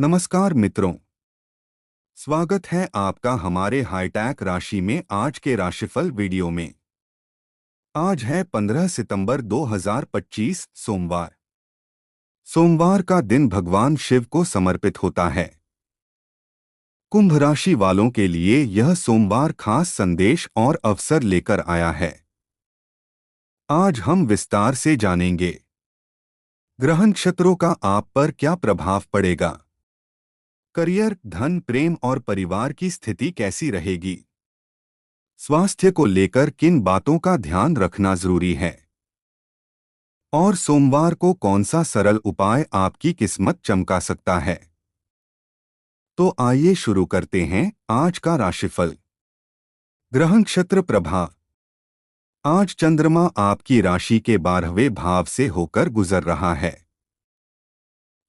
नमस्कार मित्रों, स्वागत है आपका हमारे हाईटेक राशि में आज के राशिफल वीडियो में। आज है 15 सितंबर 2025 सोमवार। सोमवार का दिन भगवान शिव को समर्पित होता है। कुंभ राशि वालों के लिए यह सोमवार खास संदेश और अवसर लेकर आया है। आज हम विस्तार से जानेंगे ग्रह नक्षत्रों का आप पर क्या प्रभाव पड़ेगा, करियर, धन, प्रेम और परिवार की स्थिति कैसी रहेगी, स्वास्थ्य को लेकर किन बातों का ध्यान रखना जरूरी है और सोमवार को कौन सा सरल उपाय आपकी किस्मत चमका सकता है। तो आइए शुरू करते हैं आज का राशिफल। ग्रह नक्षत्र प्रभाव। आज चंद्रमा आपकी राशि के 12वें भाव से होकर गुजर रहा है।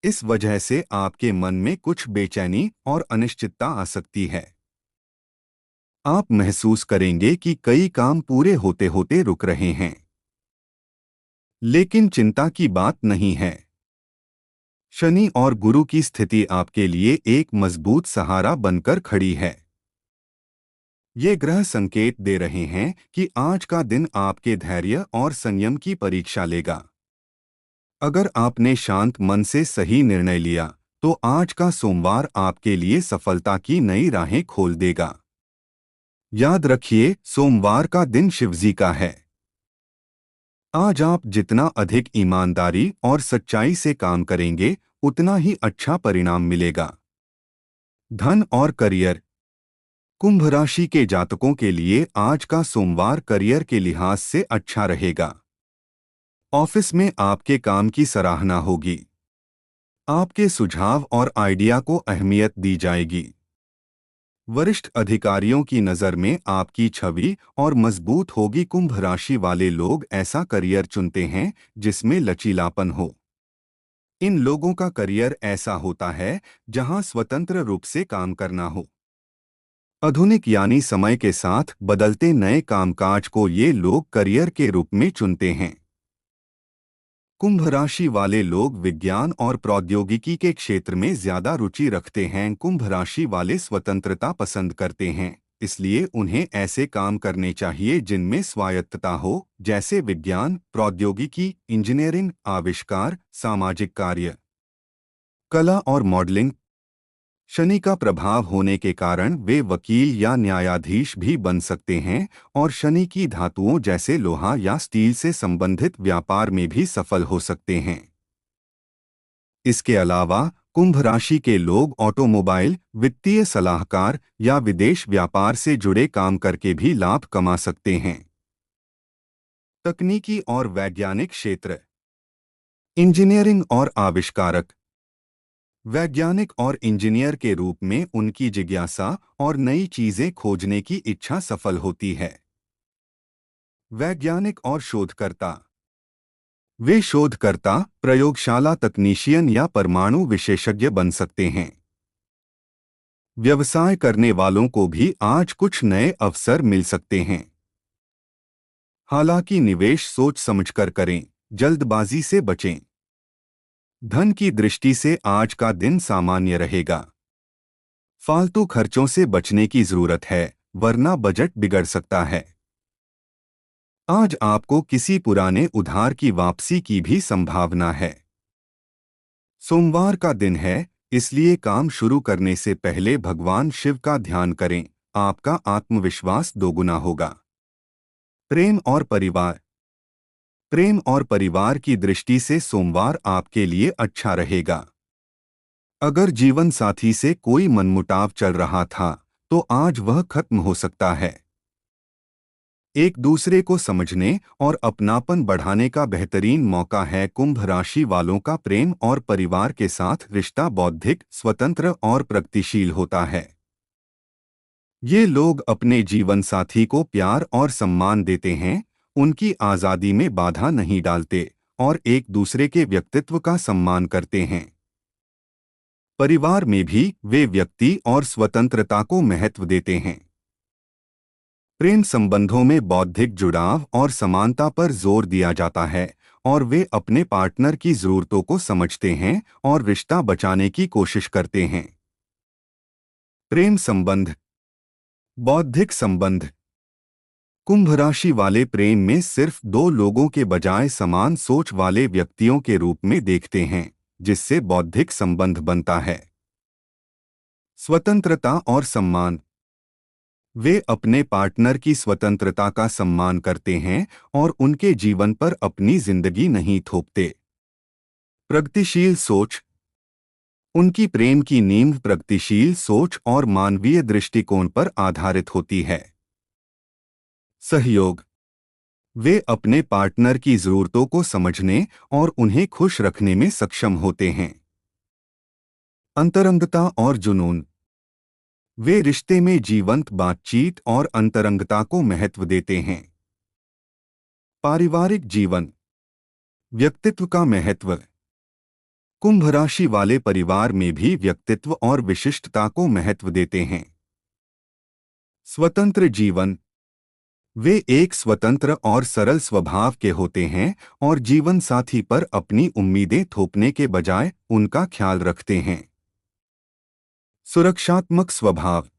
इस वजह से आपके मन में कुछ बेचैनी और अनिश्चितता आ सकती है। आप महसूस करेंगे कि कई काम पूरे होते होते रुक रहे हैं, लेकिन चिंता की बात नहीं है। शनि और गुरु की स्थिति आपके लिए एक मजबूत सहारा बनकर खड़ी है। ये ग्रह संकेत दे रहे हैं कि आज का दिन आपके धैर्य और संयम की परीक्षा लेगा। अगर आपने शांत मन से सही निर्णय लिया, तो आज का सोमवार आपके लिए सफलता की नई राहें खोल देगा। याद रखिए, सोमवार का दिन शिवजी का है। आज आप जितना अधिक ईमानदारी और सच्चाई से काम करेंगे, उतना ही अच्छा परिणाम मिलेगा। धन और करियर। कुंभ राशि के जातकों के लिए आज का सोमवार करियर के लिहाज से अच्छा रहेगा। ऑफिस में आपके काम की सराहना होगी। आपके सुझाव और आइडिया को अहमियत दी जाएगी। वरिष्ठ अधिकारियों की नज़र में आपकी छवि और मजबूत होगी। कुंभ राशि वाले लोग ऐसा करियर चुनते हैं जिसमें लचीलापन हो। इन लोगों का करियर ऐसा होता है जहां स्वतंत्र रूप से काम करना हो। आधुनिक यानी समय के साथ बदलते नए कामकाज को ये लोग करियर के रूप में चुनते हैं। कुंभ राशि वाले लोग विज्ञान और प्रौद्योगिकी के क्षेत्र में ज्यादा रुचि रखते हैं। कुंभ राशि वाले स्वतंत्रता पसंद करते हैं, इसलिए उन्हें ऐसे काम करने चाहिए जिनमें स्वायत्तता हो, जैसे विज्ञान, प्रौद्योगिकी, इंजीनियरिंग, आविष्कार, सामाजिक कार्य, कला और मॉडलिंग। शनि का प्रभाव होने के कारण वे वकील या न्यायाधीश भी बन सकते हैं और शनि की धातुओं जैसे लोहा या स्टील से संबंधित व्यापार में भी सफल हो सकते हैं। इसके अलावा कुंभ राशि के लोग ऑटोमोबाइल, वित्तीय सलाहकार या विदेश व्यापार से जुड़े काम करके भी लाभ कमा सकते हैं। तकनीकी और वैज्ञानिक क्षेत्र। इंजीनियरिंग और आविष्कारक। वैज्ञानिक और इंजीनियर के रूप में उनकी जिज्ञासा और नई चीजें खोजने की इच्छा सफल होती है। वैज्ञानिक और शोधकर्ता। वे शोधकर्ता, प्रयोगशाला तकनीशियन या परमाणु विशेषज्ञ बन सकते हैं। व्यवसाय करने वालों को भी आज कुछ नए अवसर मिल सकते हैं। हालांकि निवेश सोच समझकर करें, जल्दबाजी से बचें। धन की दृष्टि से आज का दिन सामान्य रहेगा। फालतू खर्चों से बचने की जरूरत है, वरना बजट बिगड़ सकता है। आज आपको किसी पुराने उधार की वापसी की भी संभावना है। सोमवार का दिन है, इसलिए काम शुरू करने से पहले भगवान शिव का ध्यान करें। आपका आत्मविश्वास दोगुना होगा। प्रेम और परिवार। प्रेम और परिवार की दृष्टि से सोमवार आपके लिए अच्छा रहेगा। अगर जीवन साथी से कोई मनमुटाव चल रहा था, तो आज वह खत्म हो सकता है। एक दूसरे को समझने और अपनापन बढ़ाने का बेहतरीन मौका है। कुंभ राशि वालों का प्रेम और परिवार के साथ रिश्ता बौद्धिक, स्वतंत्र और प्रगतिशील होता है। ये लोग अपने जीवन साथी को प्यार और सम्मान देते हैं, उनकी आज़ादी में बाधा नहीं डालते और एक दूसरे के व्यक्तित्व का सम्मान करते हैं। परिवार में भी वे व्यक्ति और स्वतंत्रता को महत्व देते हैं। प्रेम संबंधों में बौद्धिक जुड़ाव और समानता पर जोर दिया जाता है और वे अपने पार्टनर की जरूरतों को समझते हैं और रिश्ता बचाने की कोशिश करते हैं। प्रेम संबंध, बौद्धिक संबंध। कुंभ राशि वाले प्रेम में सिर्फ दो लोगों के बजाय समान सोच वाले व्यक्तियों के रूप में देखते हैं, जिससे बौद्धिक संबंध बनता है। स्वतंत्रता और सम्मान। वे अपने पार्टनर की स्वतंत्रता का सम्मान करते हैं और उनके जीवन पर अपनी जिंदगी नहीं थोपते। प्रगतिशील सोच। उनकी प्रेम की नींव प्रगतिशील सोच और मानवीय दृष्टिकोण पर आधारित होती है। सहयोग। वे अपने पार्टनर की जरूरतों को समझने और उन्हें खुश रखने में सक्षम होते हैं। अंतरंगता और जुनून। वे रिश्ते में जीवंत बातचीत और अंतरंगता को महत्व देते हैं। पारिवारिक जीवन, व्यक्तित्व का महत्व। कुंभ राशि वाले परिवार में भी व्यक्तित्व और विशिष्टता को महत्व देते हैं। स्वतंत्र जीवन। वे एक स्वतंत्र और सरल स्वभाव के होते हैं और जीवन साथी पर अपनी उम्मीदें थोपने के बजाय उनका ख्याल रखते हैं। सुरक्षात्मक स्वभाव।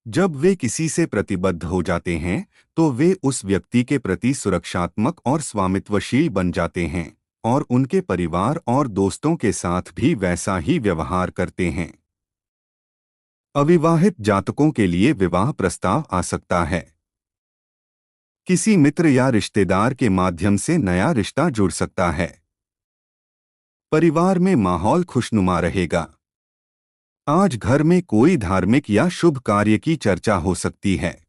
जब वे किसी से प्रतिबद्ध हो जाते हैं तो वे उस व्यक्ति के प्रति सुरक्षात्मक और स्वामित्वशील बन जाते हैं और उनके परिवार और दोस्तों के साथ भी वैसा ही व्यवहार करते हैं। अविवाहित जातकों के लिए विवाह प्रस्ताव आ सकता है। किसी मित्र या रिश्तेदार के माध्यम से नया रिश्ता जुड़ सकता है। परिवार में माहौल खुशनुमा रहेगा। आज घर में कोई धार्मिक या शुभ कार्य की चर्चा हो सकती है।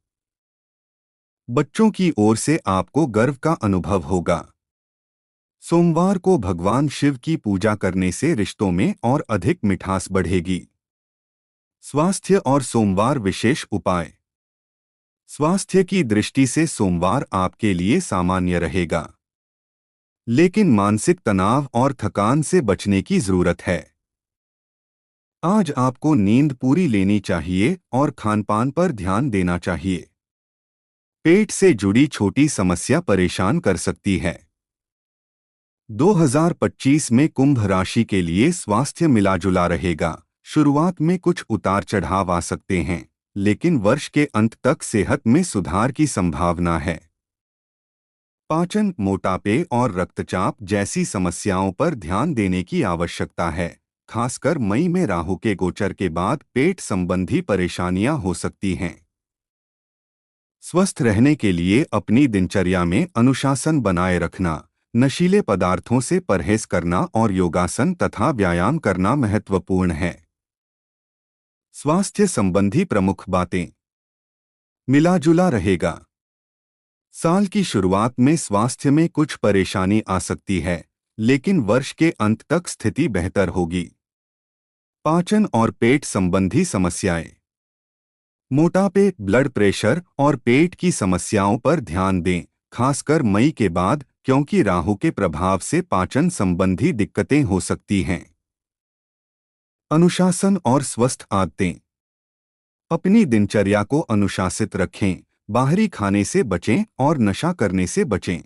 बच्चों की ओर से आपको गर्व का अनुभव होगा। सोमवार को भगवान शिव की पूजा करने से रिश्तों में और अधिक मिठास बढ़ेगी। स्वास्थ्य और सोमवार विशेष उपाय। स्वास्थ्य की दृष्टि से सोमवार आपके लिए सामान्य रहेगा, लेकिन मानसिक तनाव और थकान से बचने की जरूरत है। आज आपको नींद पूरी लेनी चाहिए और खानपान पर ध्यान देना चाहिए। पेट से जुड़ी छोटी समस्या परेशान कर सकती है। 2025 में कुंभ राशि के लिए स्वास्थ्य मिला-जुला रहेगा। शुरुआत में कुछ उतार चढ़ाव आ सकते हैं, लेकिन वर्ष के अंत तक सेहत में सुधार की संभावना है। पाचन, मोटापे और रक्तचाप जैसी समस्याओं पर ध्यान देने की आवश्यकता है। खासकर मई में राहु के गोचर के बाद पेट संबंधी परेशानियां हो सकती हैं। स्वस्थ रहने के लिए अपनी दिनचर्या में अनुशासन बनाए रखना, नशीले पदार्थों से परहेज करना और योगासन तथा व्यायाम करना महत्वपूर्ण है। स्वास्थ्य संबंधी प्रमुख बातें। मिला-जुला रहेगा। साल की शुरुआत में स्वास्थ्य में कुछ परेशानी आ सकती है, लेकिन वर्ष के अंत तक स्थिति बेहतर होगी। पाचन और पेट संबंधी समस्याएं। मोटापे, ब्लड प्रेशर और पेट की समस्याओं पर ध्यान दें, खासकर मई के बाद, क्योंकि राहु के प्रभाव से पाचन संबंधी दिक्कतें हो सकती हैं। अनुशासन और स्वस्थ आदतें। अपनी दिनचर्या को अनुशासित रखें, बाहरी खाने से बचें और नशा करने से बचें।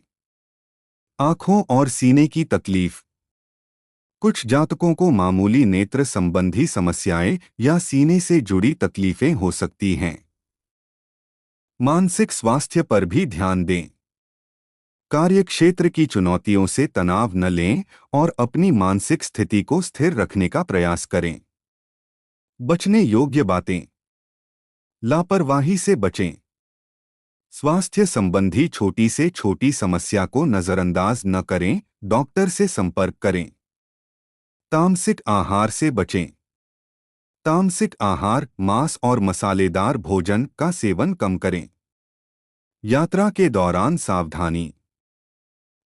आँखों और सीने की तकलीफ। कुछ जातकों को मामूली नेत्र संबंधी समस्याएं या सीने से जुड़ी तकलीफें हो सकती हैं। मानसिक स्वास्थ्य पर भी ध्यान दें। कार्यक्षेत्र की चुनौतियों से तनाव न लें और अपनी मानसिक स्थिति को स्थिर रखने का प्रयास करें। बचने योग्य बातें। लापरवाही से बचें। स्वास्थ्य संबंधी छोटी से छोटी समस्या को नजरअंदाज न करें, डॉक्टर से संपर्क करें। तामसिक आहार से बचें। तामसिक आहार, मांस और मसालेदार भोजन का सेवन कम करें। यात्रा के दौरान सावधानी।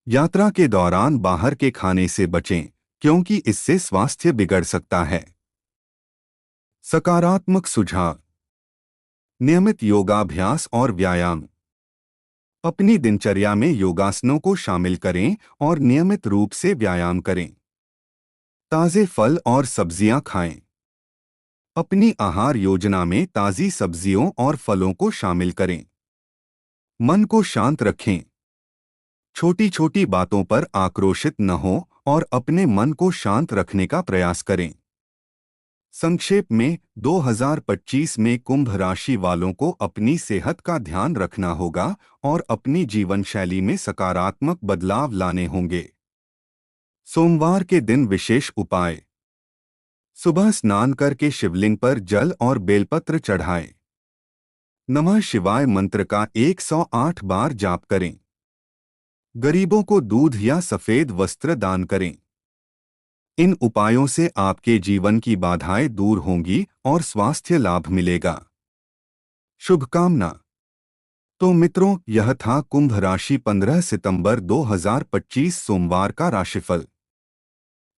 यात्रा के दौरान बाहर के खाने से बचें, क्योंकि इससे स्वास्थ्य बिगड़ सकता है। सकारात्मक सुझाव। नियमित योगाभ्यास और व्यायाम। अपनी दिनचर्या में योगासनों को शामिल करें और नियमित रूप से व्यायाम करें। ताज़े फल और सब्जियां खाएं। अपनी आहार योजना में ताज़ी सब्जियों और फलों को शामिल करें। मन को शांत रखें। छोटी छोटी बातों पर आक्रोशित न हो और अपने मन को शांत रखने का प्रयास करें। संक्षेप में 2025 में कुंभ राशि वालों को अपनी सेहत का ध्यान रखना होगा और अपनी जीवन शैली में सकारात्मक बदलाव लाने होंगे। सोमवार के दिन विशेष उपाय। सुबह स्नान करके शिवलिंग पर जल और बेलपत्र चढ़ाएं। नमः शिवाय मंत्र का 108 बार जाप करें। गरीबों को दूध या सफेद वस्त्र दान करें। इन उपायों से आपके जीवन की बाधाएं दूर होंगी और स्वास्थ्य लाभ मिलेगा। शुभकामना। तो मित्रों, यह था कुंभ राशि 15 सितंबर 2025 सोमवार का राशिफल।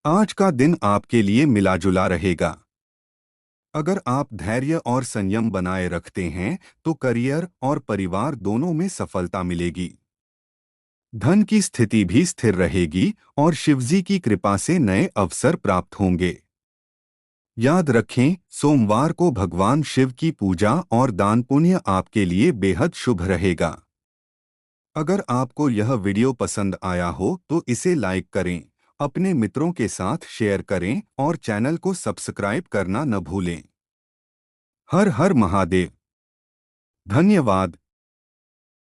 आज का दिन आपके लिए मिला जुला रहेगा। अगर आप धैर्य और संयम बनाए रखते हैं तो करियर और परिवार दोनों में सफलता मिलेगी। धन की स्थिति भी स्थिर रहेगी और शिवजी की कृपा से नए अवसर प्राप्त होंगे। याद रखें, सोमवार को भगवान शिव की पूजा और दान पुण्य आपके लिए बेहद शुभ रहेगा। अगर आपको यह वीडियो पसंद आया हो तो इसे लाइक करें, अपने मित्रों के साथ शेयर करें और चैनल को सब्सक्राइब करना न भूलें। हर हर महादेव। धन्यवाद।